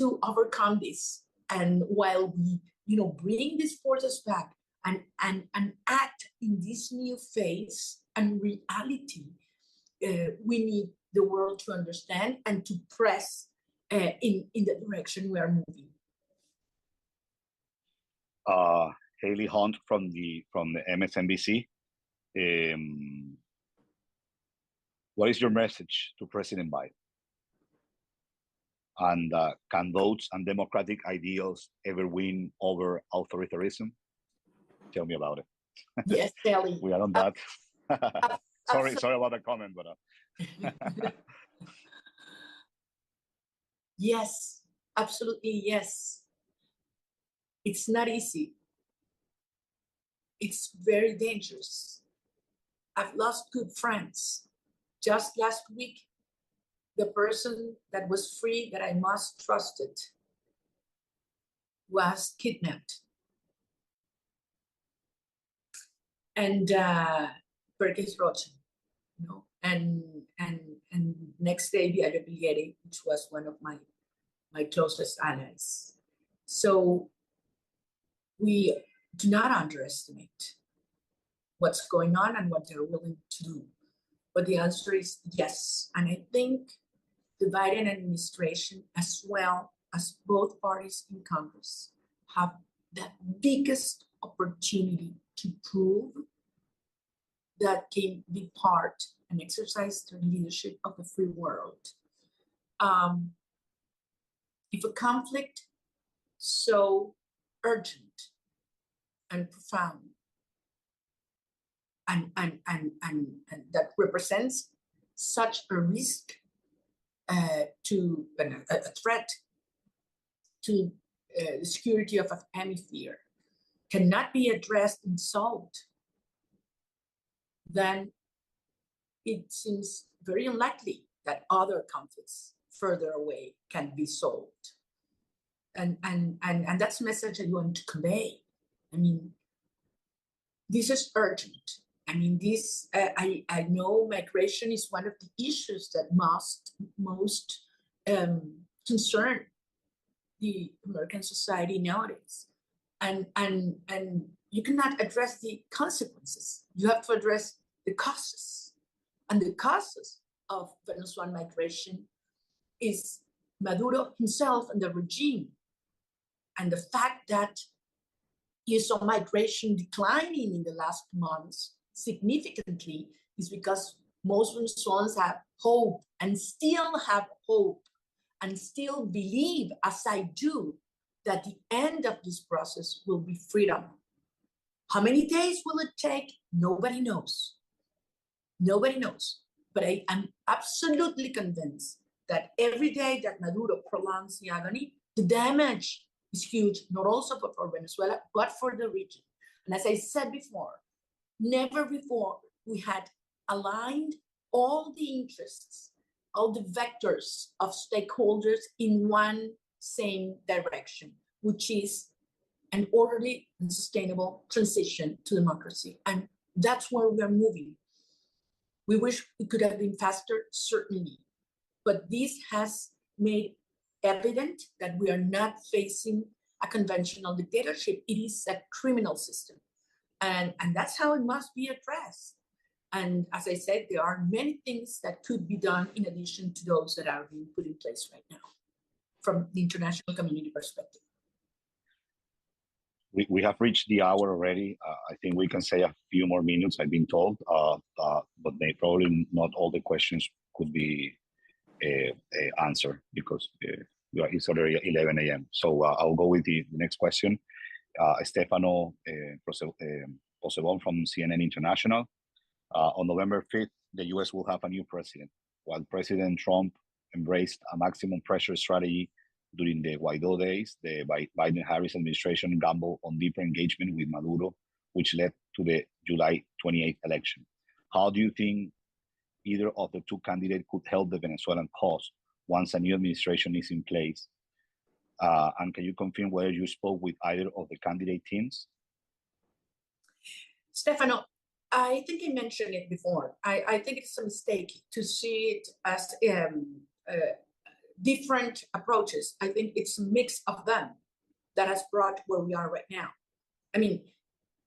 to overcome this. And while we, bring these forces back and act in this new phase and reality, we need the world to understand and to press in the direction we are moving. Haley Hunt from the MSNBC. What is your message to President Biden? And can votes and democratic ideals ever win over authoritarianism? Tell me about it. Yes, Kelly. We are on that. Sorry about the comment, but yes, absolutely yes. It's not easy. It's very dangerous. I've lost good friends. Just last week, the person that was free, that I most trusted, was kidnapped. And Perkins Rocha, and next day, Diario Piglieri, which was one of my closest allies. So we do not underestimate what's going on and what they're willing to do. But the answer is yes. And I think the Biden administration, as well as both parties in Congress, have the biggest opportunity to prove that can be part and exercise their leadership of the free world. If a conflict so urgent and profound and that represents such a risk to a threat to the security of a hemisphere cannot be addressed and solved, then it seems very unlikely that other conflicts further away can be solved. And that's the message I want to convey. I mean, this is urgent. I mean, this, I know migration is one of the issues that most concern the American society nowadays. And you cannot address the consequences. You have to address the causes. And the causes of Venezuelan migration is Maduro himself and the regime. And the fact that you saw migration declining in the last months significantly is because most Venezuelans have hope and still have hope and still believe, as I do, that the end of this process will be freedom. How many days will it take? Nobody knows. Nobody knows. But I am absolutely convinced that every day that Maduro prolongs the agony, the damage is huge, not also for Venezuela, but for the region. And as I said before, never before we had aligned all the interests, all the vectors of stakeholders in one same direction, which is an orderly and sustainable transition to democracy. And that's where we are moving. We wish it could have been faster, certainly. But this has made evident that we are not facing a conventional dictatorship. It is a criminal system. And that's how it must be addressed. And as I said, there are many things that could be done in addition to those that are being put in place right now from the international community perspective. We have reached the hour already. I think we can say a few more minutes, I've been told, but probably not all the questions could be answered because it's already 11 a.m. So I'll go with the next question. Stefano Posebon from CNN International. On November 5th, the U.S. will have a new president. While President Trump embraced a maximum pressure strategy during the Guaido days, the Biden-Harris administration gambled on deeper engagement with Maduro, which led to the July 28th election. How do you think either of the two candidates could help the Venezuelan cause once a new administration is in place? And can you confirm whether you spoke with either of the candidate teams? Stefano, I think I mentioned it before. I think it's a mistake to see it as different approaches. I think it's a mix of them that has brought where we are right now. I mean,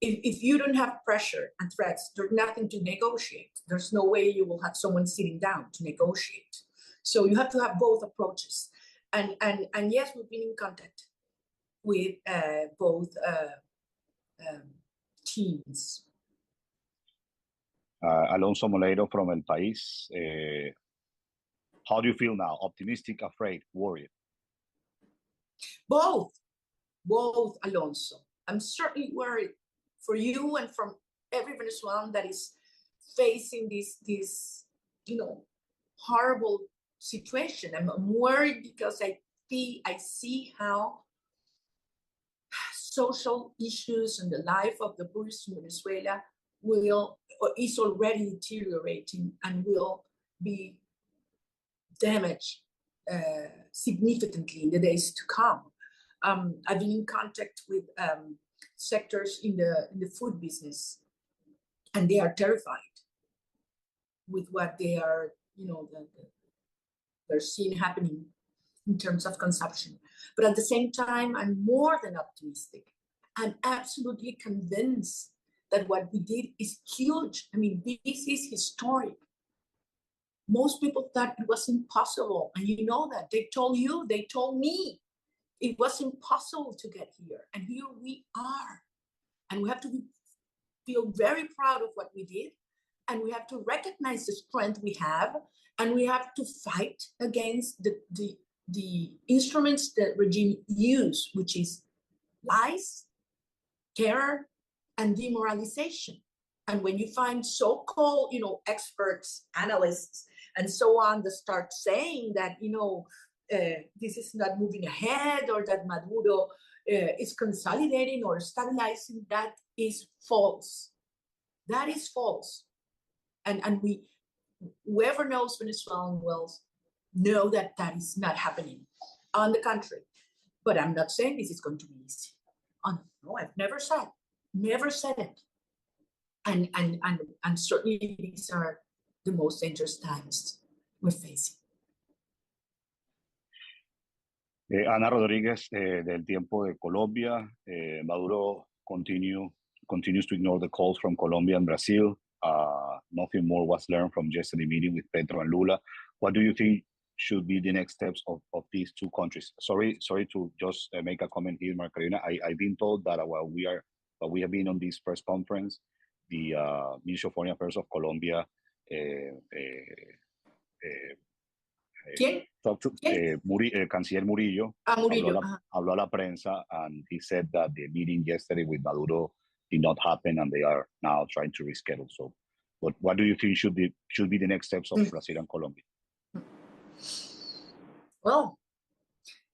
if you don't have pressure and threats, there's nothing to negotiate. There's no way you will have someone sitting down to negotiate. So you have to have both approaches. And yes, we've been in contact with both teams. Alonso Moleiro from El País. How do you feel now? Optimistic, afraid, worried? Both, Alonso. I'm certainly worried for you and from every Venezuelan that is facing this horrible situation. I'm worried because I see how social issues and the life of the Buddhists in Venezuela is already deteriorating and will be damaged significantly in the days to come. I've been in contact with sectors in the food business, and they are terrified with what they are, they're seeing happening in terms of consumption. But at the same time, I'm more than optimistic. I'm absolutely convinced that what we did is huge. I mean, this is historic. Most people thought it was impossible. And you know that. They told you, they told me it was impossible to get here. And here we are. And we have to feel very proud of what we did. And we have to recognize the strength we have. And we have to fight against the instruments that regime use, which is lies, terror, and demoralization. And when you find so-called, experts, analysts, and so on that start saying that, this is not moving ahead, or that Maduro is consolidating or stabilizing, that is false. That is false. And whoever knows Venezuelan will know that that is not happening. On the contrary. But I'm not saying this is going to be easy. No, I've never said it. And certainly these are the most dangerous times we're facing. Ana Rodriguez, del Tiempo de Colombia. Maduro continues to ignore the calls from Colombia and Brazil. Nothing more was learned from yesterday's meeting with Petro and Lula. What do you think should be the next steps of these two countries? Sorry to just make a comment here, Margarina. I've been told that while we have been on this press conference, the Minister of Foreign Affairs of Colombia Canciller Murillo, habló a la prensa, and he said that the meeting yesterday with Maduro did not happen, and they are now trying to reschedule. So, what do you think should be the next steps of Brazil and Colombia? Well,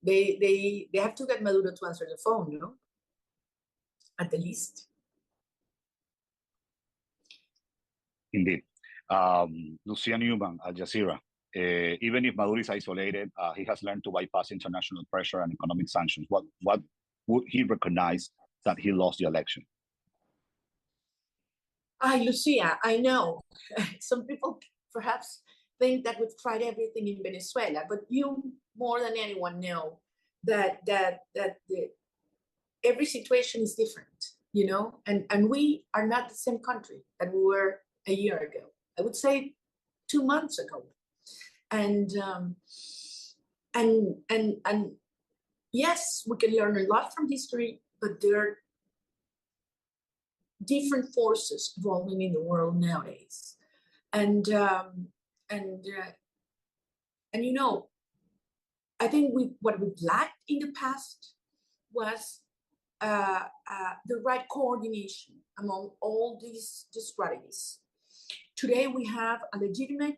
they have to get Maduro to answer the phone, at the least. Indeed. Lucia Newman, Al Jazeera. Even if Maduro is isolated, he has learned to bypass international pressure and economic sanctions. What would he recognize that he lost the election? Lucia, I know. Some people perhaps think that we've tried everything in Venezuela, but you more than anyone know that every situation is different, and we are not the same country that we were a year ago. I would say 2 months ago. And yes, we can learn a lot from history, but there are different forces evolving in the world nowadays. And I think what we've lacked in the past was the right coordination among all these strategies. Today we have a legitimate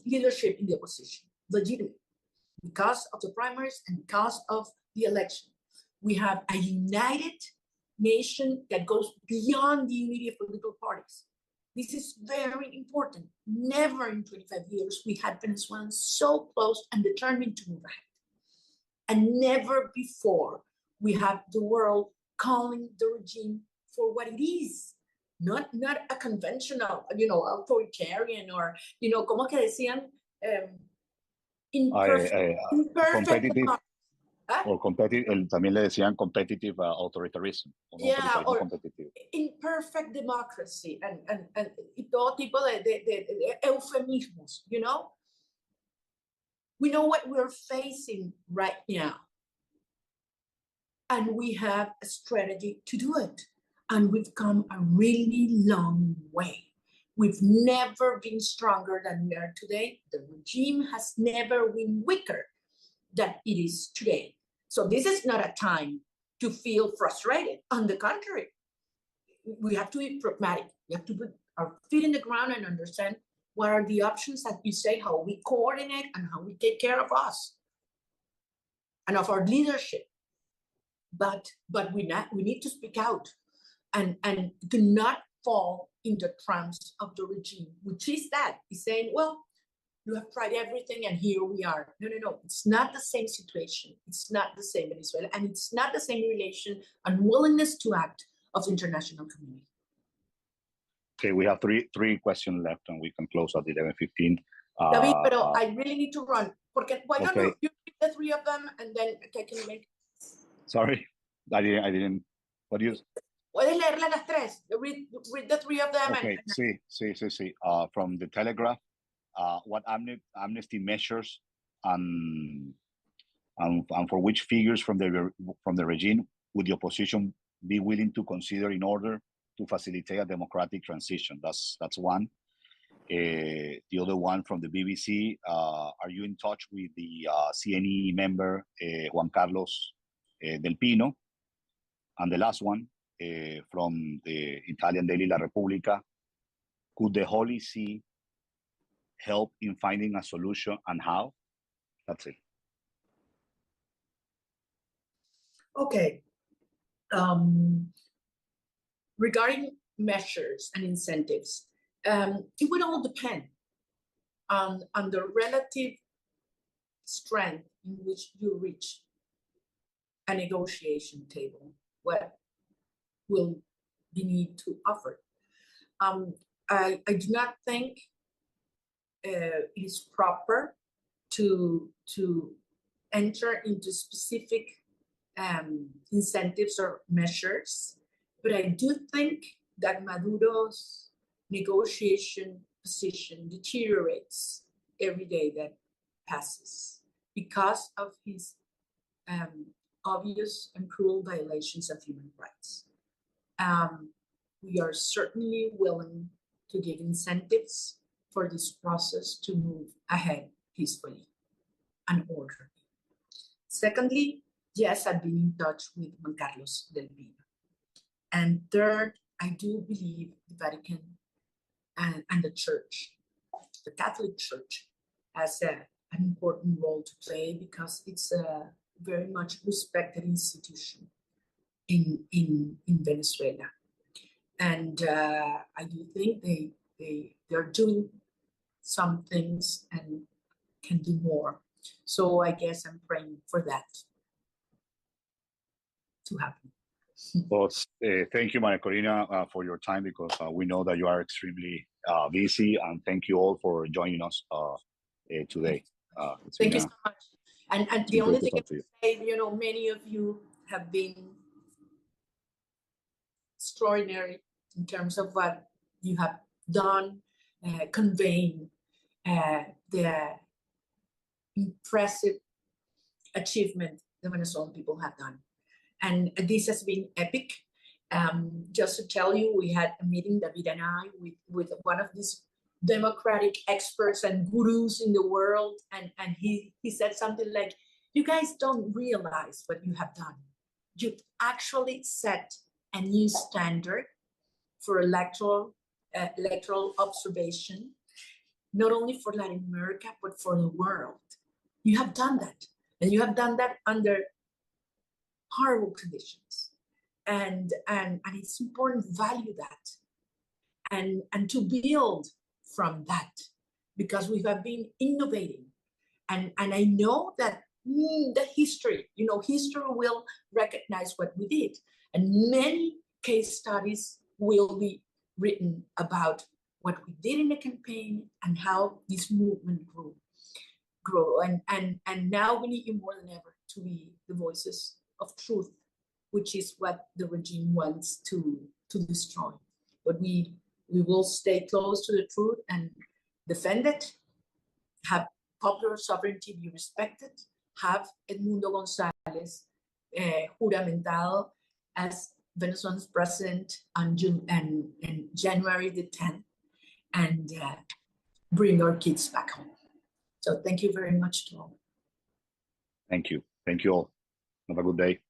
leadership in the opposition, legitimate, because of the primaries and because of the election. We have a united nation that goes beyond the unity of political parties. This is very important. Never in 25 years we had Venezuelans so close and determined to move ahead. And never before we have the world calling the regime for what it is. Not a conventional, authoritarian, or, como que decían, imperfect competitive ¿ah? or competitive, también le decían competitive authoritarianism, o no, Yeah, autoritarismo or competitivo. imperfect democracy y todo tipo de eufemismos, you know? We know what we're facing right now. And we have a strategy to do it. And we've come a really long way. We've never been stronger than we are today. The regime has never been weaker than it is today. So this is not a time to feel frustrated. On the contrary, we have to be pragmatic. We have to put our feet in the ground and understand what are the options that you say, how we coordinate and how we take care of us and of our leadership. But we need to speak out and do not fall in the trance of the regime, which is that he's saying, well, you have tried everything and here we are. No. It's not the same situation. It's not the same Venezuela, and it's not the same relation and willingness to act of the international community. Okay, we have three questions left and we can close at 11:15. David, pero I really need to run. Why don't okay. you read the three of them and then I can make. Sorry, I didn't. What do you? Puedes leerle las tres. Read the three of them. Okay, sí. From the Telegraph, what amnesty measures and for which figures from the regime would the opposition be willing to consider in order to facilitate a democratic transition? That's one. The other one from the BBC, are you in touch with the CNE member Juan Carlos Del Pino? And the last one from the Italian daily La Repubblica, could the Holy See help in finding a solution and how? That's it. Okay. Regarding measures and incentives, it would all depend on the relative strength in which you reach a negotiation table. What will be need to offer? I do not think it is proper to enter into specific incentives or measures, but I do think that Maduro's negotiation position deteriorates every day that passes because of his obvious and cruel violations of human rights. We are certainly willing to give incentives for this process to move ahead peacefully and orderly. Secondly, yes, I've been in touch with Juan Carlos Del Pino. And third, I do believe the Vatican and the Church, the Catholic Church, has an important role to play because it's a very much respected institution in Venezuela. And I do think they're doing some things and can do more. So I guess I'm praying for that to happen. Well, thank you, Maria Corina, for your time, because we know that you are extremely busy, and thank you all for joining us today. Thank you so much. And the only thing I can say, many of you have been extraordinary in terms of what you have done, conveying the impressive achievement the Venezuelan people have done. And this has been epic. Just to tell you, we had a meeting, David and I, with one of these democratic experts and gurus in the world. And he said something like, you guys don't realize what you have done. You actually set a new standard for electoral observation, not only for Latin America, but for the world. You have done that. And you have done that under horrible conditions. And it's important to value that and to build from that, because we have been innovating. And I know that the history, history will recognize what we did. And many case studies will be written about what we did in the campaign and how this movement grew. grow. And now we need you more than ever to be the voices of truth, which is what the regime wants to destroy. But we will stay close to the truth and defend it, have popular sovereignty be respected, have Edmundo González juramentado as Venezuela's president on January the 10th, and bring our kids back home. So thank you very much to all. Thank you. Thank you all. Have a good day.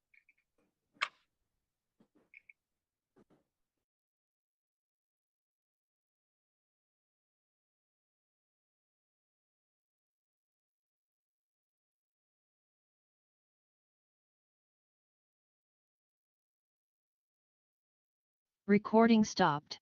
Recording stopped.